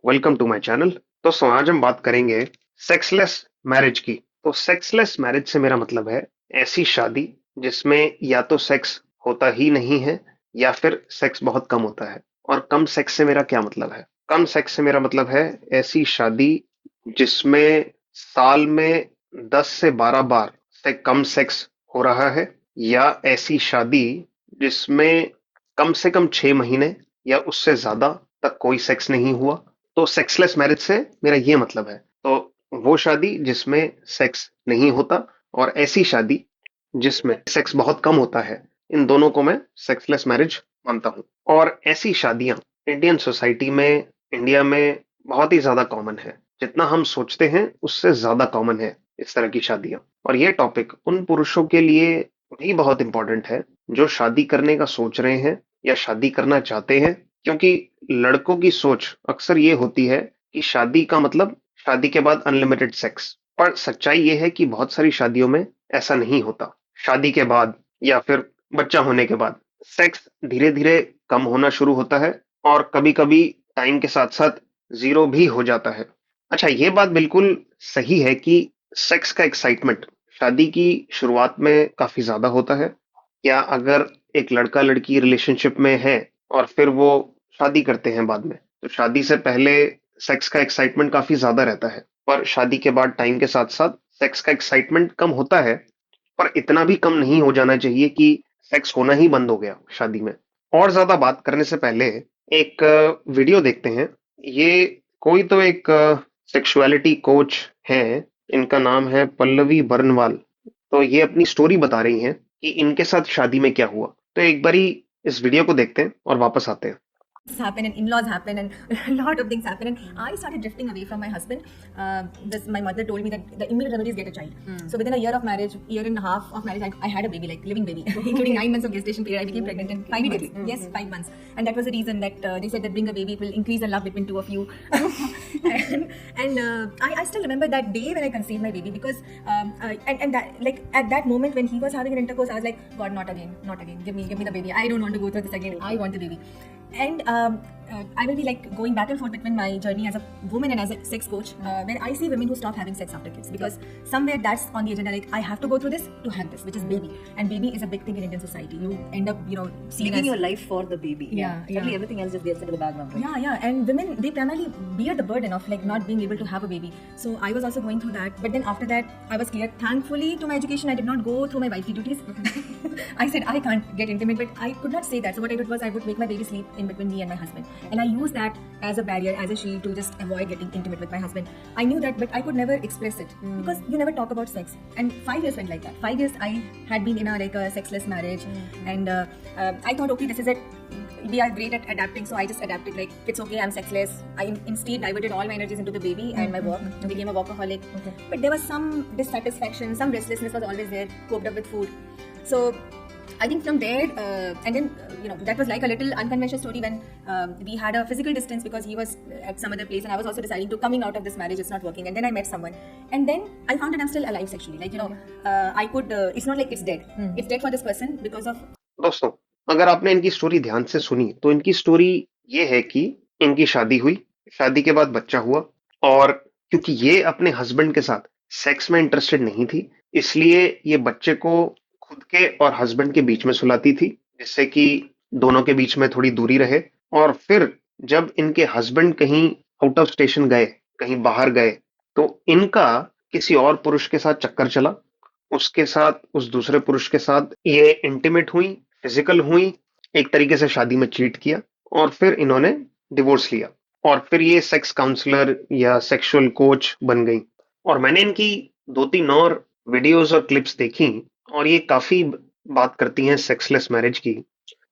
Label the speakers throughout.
Speaker 1: Welcome to my channel. दोस्तों, आज हम बात करेंगे सेक्सलेस मैरिज की। तो सेक्सलेस मैरिज से मेरा मतलब है ऐसी शादी जिसमें या तो सेक्स होता ही नहीं है या फिर सेक्स बहुत कम होता है। और कम सेक्स से मेरा क्या मतलब है? कम सेक्स से मेरा मतलब है ऐसी शादी जिसमें साल में 10 से 12 बार से कम सेक्स हो रहा है, या ऐसी शादी जिसमें कम से कम 6 महीने या उससे ज्यादा तक कोई सेक्स नहीं हुआ। तो सेक्सलेस मैरिज से मेरा ये मतलब है। तो वो शादी जिसमें सेक्स नहीं होता और ऐसी शादी जिसमें सेक्स बहुत कम होता है, इन दोनों को मैं सेक्सलेस मैरिज मानता हूँ। और ऐसी शादियां इंडियन सोसाइटी में, इंडिया में बहुत ही ज्यादा कॉमन है। जितना हम सोचते हैं उससे ज्यादा कॉमन है इस तरह की शादियां। और ये टॉपिक उन पुरुषों के लिए भी बहुत इंपॉर्टेंट है जो शादी करने का सोच रहे हैं या शादी करना चाहते हैं। क्योंकि लड़कों की सोच अक्सर ये होती है कि शादी का मतलब शादी के बाद अनलिमिटेड सेक्स। पर सच्चाई ये है कि बहुत सारी शादियों में ऐसा नहीं होता। शादी के बाद या फिर बच्चा होने के बाद सेक्स धीरे धीरे कम होना शुरू होता है, और कभी कभी टाइम के साथ साथ जीरो भी हो जाता है। अच्छा, ये बात बिल्कुल सही है कि सेक्स का एक्साइटमेंट शादी की शुरुआत में काफी ज्यादा होता है। या अगर एक लड़का लड़की रिलेशनशिप में है और फिर वो शादी करते हैं बाद में, तो शादी से पहले सेक्स का एक्साइटमेंट काफी ज्यादा रहता है। पर शादी के बाद टाइम के साथ साथ सेक्स का एक्साइटमेंट कम होता है, पर इतना भी कम नहीं हो जाना चाहिए कि सेक्स होना ही बंद हो गया शादी में। और ज्यादा बात करने से पहले एक वीडियो देखते हैं। ये कोई तो एक सेक्सुअलिटी कोच हैं, इनका नाम है पल्लवी बरनवाल। तो ये अपनी स्टोरी बता रही हैं कि इनके साथ शादी में क्या हुआ। तो एक बारी इस वीडियो को देखते हैं और वापस आते हैं।
Speaker 2: Happen and in-laws happen and a lot of things happen and I started drifting away from my husband. My mother told me that the immediate remedy is get a child. So within a year of marriage, year and a half of marriage, I had a baby, like living baby, including 9 months of gestation period. I became pregnant in 5 months. Yes, 5 months, and that was the reason that they said that bring a baby, it will increase the love between two of you. I still remember that day when I conceived my baby because and that, like at that moment when he was having an intercourse, I was like, God, not again, not again. Give me the baby. I don't want to go through this again. I want the baby. And I will be like going back and forth between my journey as a woman and as a sex coach, where I see women who stop having sex after kids because somewhere that's on the agenda. Like I have to go through this to have this, which is baby, and baby is a big thing in Indian society. You end up, seen
Speaker 3: living
Speaker 2: as
Speaker 3: your life for the baby.
Speaker 2: Yeah.
Speaker 3: Suddenly everything else just gets into the background. Right?
Speaker 2: yeah, and women, they primarily bear the burden of like not being able to have a baby. So I was also going through that, but then after that I was clear. Thankfully to my education, I did not go through my wifely duties. I said I can't get intimate, but I could not say that. So what I did was I would make my baby sleep in between me and my husband, and I used that as a barrier, as a shield to just avoid getting intimate with my husband. I knew that, but I could never express it because you never talk about sex. And 5 years went like that. 5 years I had been in a sexless marriage, and I thought, okay, this is it. We are great at adapting, so I just adapted. Like it's okay, I'm sexless. I instead diverted all my energies into the baby and my work. Became a workaholic. Okay. But there was some dissatisfaction, some restlessness was always there. Coped up with food. So I think from there, and then that was like a little unconventional story when we had a physical distance because he was at some other place and I was also deciding to coming out of this marriage. It's not working, and then I met someone, and then I found that I'm still alive sexually. Like I could. It's not like it's dead. It's dead for this person because of.
Speaker 1: दोस्तों, अगर आपने इनकी story ध्यान से सुनी तो इनकी story ये है कि इनकी शादी हुई, शादी के बाद बच्चा हुआ, और क्योंकि ये अपने हस्बैंड के साथ सेक्स में इंटरेस्टेड नहीं थी, इसलिए ये बच्चे को खुद के और हस्बैंड के बीच में सुलाती थी, जिससे कि दोनों के बीच में थोड़ी दूरी रहे। और फिर जब इनके हस्बैंड कहीं आउट ऑफ स्टेशन गए, कहीं बाहर गए, तो इनका किसी और पुरुष के साथ चक्कर चला। उसके साथ, उस दूसरे पुरुष के साथ ये इंटीमेट हुई, फिजिकल हुई, एक तरीके से शादी में चीट किया, और फिर इन्होंने डिवोर्स लिया। और फिर ये सेक्स काउंसलर या सेक्सुअल कोच बन गई। और मैंने इनकी 2-3 और वीडियोस और क्लिप्स देखी, और ये काफी बात करती हैं सेक्सलेस मैरिज की।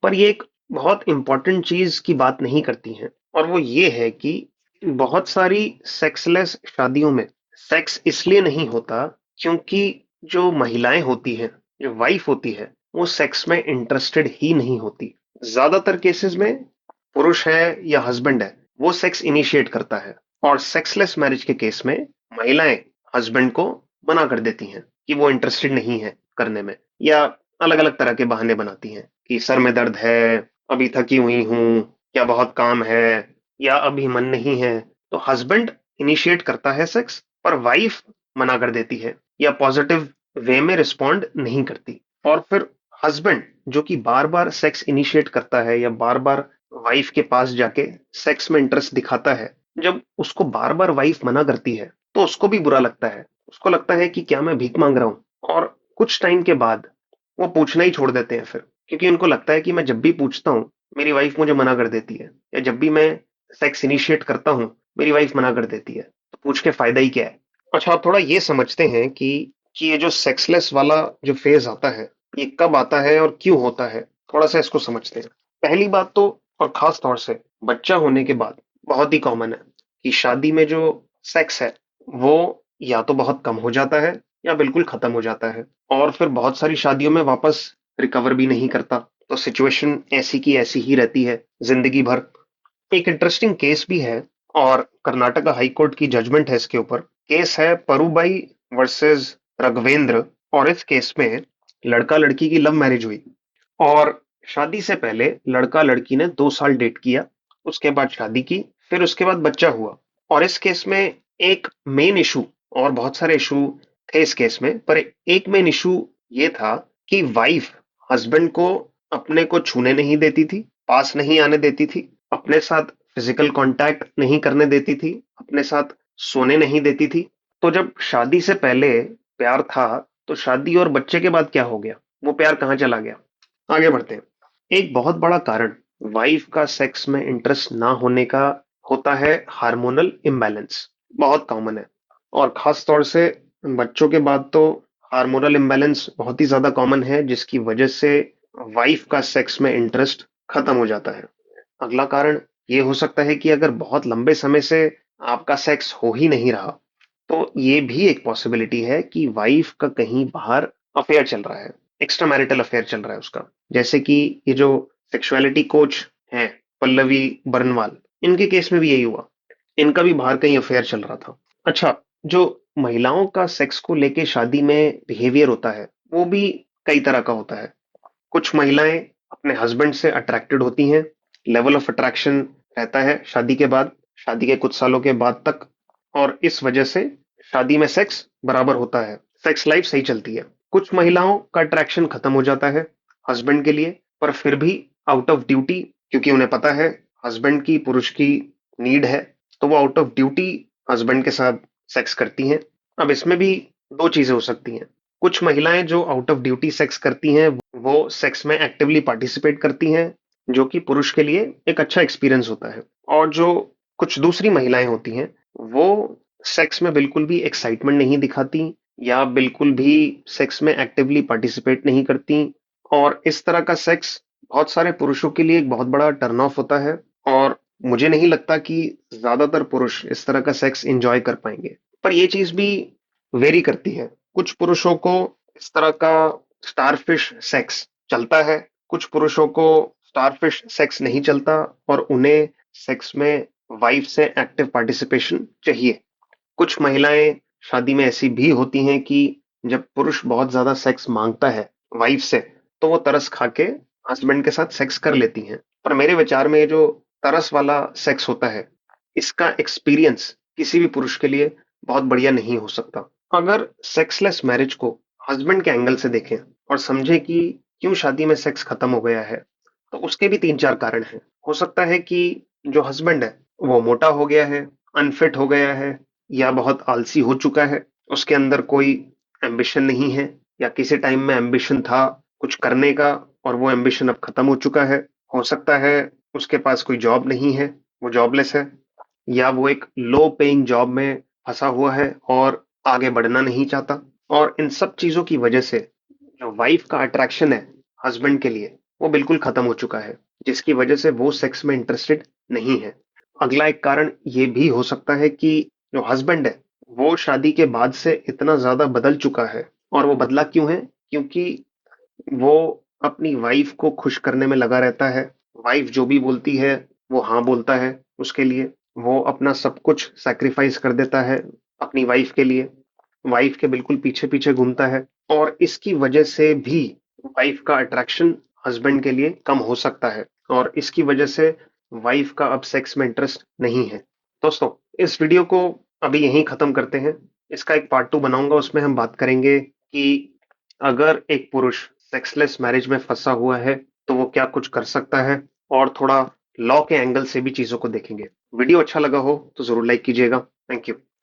Speaker 1: पर ये एक बहुत इंपॉर्टेंट चीज की बात नहीं करती हैं, और वो ये है कि बहुत सारी सेक्सलेस शादियों में सेक्स इसलिए नहीं होता क्योंकि जो महिलाएं होती हैं, जो वाइफ होती है, वो सेक्स में इंटरेस्टेड ही नहीं होती। ज्यादातर केसेस में पुरुष है या हस्बैंड है, वो सेक्स इनिशिएट करता है। और सेक्सलेस मैरिज के केस में महिलाएं हस्बैंड को मना कर देती हैं कि वो इंटरेस्टेड नहीं है करने में, या अलग अलग तरह के बहाने बनाती हैं कि सर में दर्द है, अभी थकी हुई हूं, या बहुत काम है, या अभी मन नहीं है। तो हस्बैंड इनिशिएट करता है सेक्स, पर वाइफ मना कर देती है या पॉजिटिव वे में रिस्पॉन्ड नहीं करती। और फिर हस्बैंड जो कि बार बार सेक्स इनिशिएट करता है या बार बार वाइफ के पास जाके सेक्स में इंटरेस्ट दिखाता है, जब उसको बार बार वाइफ मना करती है तो उसको भी बुरा लगता है। उसको लगता है कि क्या मैं भीख मांग रहा हूं, और कुछ टाइम के बाद वो पूछना ही छोड़ देते हैं फिर, क्योंकि उनको लगता है कि मैं जब भी पूछता हूँ मेरी वाइफ मुझे मना कर देती है, या जब भी मैं सेक्स इनिशिएट करता हूँ मेरी वाइफ मना कर देती है, तो पूछ के फायदा ही क्या है। अच्छा, आप थोड़ा ये समझते हैं कि ये जो सेक्सलेस वाला जो फेज आता है, ये कब आता है और क्यों होता है, थोड़ा सा इसको समझते हैं। पहली बात तो, और खास तौर से बच्चा होने के बाद बहुत ही कॉमन है कि शादी में जो सेक्स है वो या तो बहुत कम हो जाता है या बिल्कुल खत्म हो जाता है, और फिर बहुत सारी शादियों में वापस रिकवर भी नहीं करता। तो सिचुएशन ऐसी की ऐसी ही रहती है जिंदगी भर। एक इंटरेस्टिंग केस भी है, और कर्नाटका हाई कोर्ट की जजमेंट है इसके ऊपर। केस है परुबाई वर्सेस रघवेंद्र, और इस केस में लड़का लड़की की लव मैरिज हुई, और शादी से पहले लड़का लड़की ने 2 साल डेट किया, उसके बाद शादी की, फिर उसके बाद बच्चा हुआ। और इस केस में एक मेन इशू, और बहुत सारे इशू थे इस केस में, पर एक मेन इशू ये था कि वाइफ हस्बैंड को अपने को छूने नहीं देती थी, पास नहीं आने देती थी, अपने साथ फिजिकल कांटेक्ट नहीं करने देती थी, अपने साथ सोने नहीं देती थी। तो जब शादी से पहले प्यार था, तो शादी और बच्चे के बाद क्या हो गया, वो प्यार कहाँ चला गया। आगे बढ़ते हैं। एक बहुत बड़ा कारण वाइफ का सेक्स में इंटरेस्ट ना होने का होता है हार्मोनल इम्बैलेंस। बहुत कॉमन है, और खास तौर से बच्चों के बाद तो हार्मोनल इम्बैलेंस बहुत ही ज्यादा कॉमन है, जिसकी वजह से वाइफ का सेक्स में इंटरेस्ट खत्म हो जाता है। अगला कारण ये हो सकता है कि अगर बहुत लंबे समय से आपका सेक्स हो ही नहीं रहा, तो ये भी एक पॉसिबिलिटी है कि वाइफ का कहीं बाहर अफेयर चल रहा है, एक्स्ट्रा मैरिटल अफेयर चल रहा है उसका। जैसे कि ये जो सेक्सुअलिटी कोच हैं, पल्लवी बरनवाल, इनके केस में भी यही हुआ, इनका भी बाहर कहीं अफेयर चल रहा था। अच्छा, जो महिलाओं का सेक्स को लेके शादी में बिहेवियर होता है, वो भी कई तरह का होता है। कुछ महिलाएं अपने हस्बैंड से अट्रैक्टेड होती हैं, लेवल ऑफ अट्रैक्शन रहता है शादी के बाद, शादी के कुछ सालों के बाद तक, और इस वजह से शादी में सेक्स बराबर होता है, सेक्स लाइफ सही चलती है। कुछ महिलाओं का अट्रैक्शन खत्म हो जाता है हस्बैंड के लिए, पर फिर भी आउट ऑफ ड्यूटी, क्योंकि उन्हें पता है हस्बैंड की पुरुष की नीड है, तो वो आउट ऑफ ड्यूटी हस्बैंड के साथ सेक्स करती हैं। अब इसमें भी दो चीजें हो सकती हैं। कुछ महिलाएं जो आउट ऑफ ड्यूटी सेक्स करती हैं, वो सेक्स में एक्टिवली पार्टिसिपेट करती हैं, जो कि पुरुष के लिए एक अच्छा एक्सपीरियंस होता है। और जो कुछ दूसरी महिलाएं होती हैं, वो सेक्स में बिल्कुल भी एक्साइटमेंट नहीं दिखाती, या बिल्कुल भी सेक्स में एक्टिवली पार्टिसिपेट नहीं करती, और इस तरह का सेक्स बहुत सारे पुरुषों के लिए एक बहुत बड़ा टर्न ऑफ होता है। और मुझे नहीं लगता कि ज्यादातर पुरुष इस तरह का सेक्स एंजॉय कर पाएंगे, पर ये चीज भी वेरी करती है। कुछ पुरुषों को इस तरह का स्टारफिश सेक्स चलता है, कुछ पुरुषों को स्टारफिश सेक्स नहीं चलता, और उन्हें सेक्स में वाइफ से एक्टिव पार्टिसिपेशन चाहिए। कुछ महिलाएं शादी में ऐसी भी होती हैं कि जब पुरुष बहुत ज्यादा सेक्स मांगता है वाइफ से, तो वो तरस खा के हस्बैंड के साथ सेक्स कर लेती हैं। पर मेरे विचार में ये जो तरस वाला सेक्स होता है, इसका एक्सपीरियंस किसी भी पुरुष के लिए बहुत बढ़िया नहीं हो सकता। अगर सेक्सलेस मैरिज को हस्बैंड के एंगल से देखें और समझें कि क्यों शादी में सेक्स खत्म हो गया है, तो उसके भी 3-4 कारण हैं। हो सकता है कि जो हस्बैंड है वो मोटा हो गया है, अनफिट हो गया है, या बहुत आलसी हो चुका है, उसके अंदर कोई एम्बिशन नहीं है, या किसी टाइम में एम्बिशन था कुछ करने का और वो एम्बिशन अब खत्म हो चुका है। हो सकता है उसके पास कोई जॉब नहीं है, वो जॉबलेस है, या वो एक लो पेइंग जॉब में फंसा हुआ है और आगे बढ़ना नहीं चाहता। और इन सब चीजों की वजह से जो वाइफ का अट्रैक्शन है हस्बैंड के लिए, वो बिल्कुल खत्म हो चुका है, जिसकी वजह से वो सेक्स में इंटरेस्टेड नहीं है। अगला एक कारण ये भी हो सकता है कि जो हस्बैंड है वो शादी के बाद से इतना ज्यादा बदल चुका है। और वो बदला क्यों है? क्योंकि वो अपनी वाइफ को खुश करने में लगा रहता है। वाइफ जो भी बोलती है वो हाँ बोलता है उसके लिए। वो अपना सब कुछ सैक्रिफाइस कर देता है अपनी वाइफ के लिए, वाइफ के बिल्कुल पीछे पीछे घूमता है। और इसकी वजह से भी वाइफ का अट्रैक्शन हस्बैंड के लिए कम हो सकता है, और इसकी वजह से वाइफ का अब सेक्स में इंटरेस्ट नहीं है। दोस्तों, इस वीडियो को अभी यहीं खत्म करते हैं। इसका एक पार्ट 2 बनाऊंगा, उसमें हम बात करेंगे कि अगर एक पुरुष सेक्सलेस मैरिज में फंसा हुआ है तो वो क्या कुछ कर सकता है, और थोड़ा लॉ के एंगल से भी चीजों को देखेंगे। वीडियो अच्छा लगा हो तो जरूर लाइक कीजिएगा। Thank you.